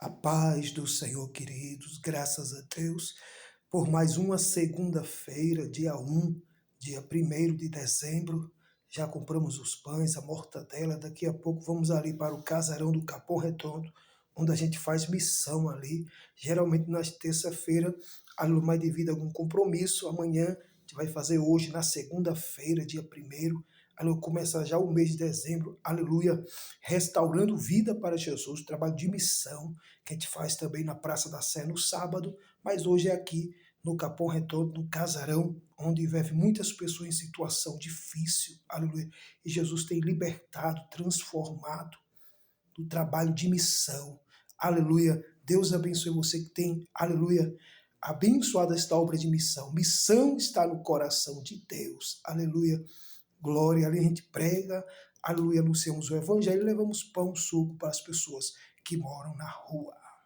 A paz do Senhor, queridos, graças a Deus, por mais uma segunda-feira, dia 1º de dezembro. Já compramos os pães, a mortadela, daqui a pouco vamos ali para o casarão do Capão Redondo, onde a gente faz missão ali. Geralmente nas terça-feira, mas devido a algum compromisso, amanhã a gente vai fazer hoje, na segunda-feira, dia 1º, começa já o mês de dezembro, aleluia, restaurando vida para Jesus, trabalho de missão, que a gente faz também na Praça da Sé no sábado, mas hoje é aqui no Capão Redondo, no casarão, onde vive muitas pessoas em situação difícil, aleluia, e Jesus tem libertado, transformado do trabalho de missão, aleluia. Deus abençoe você que tem, aleluia, abençoada esta obra de missão. Missão está no coração de Deus, aleluia. Glória, ali a gente prega, aleluia, anunciamos o evangelho e levamos pão, suco para as pessoas que moram na rua.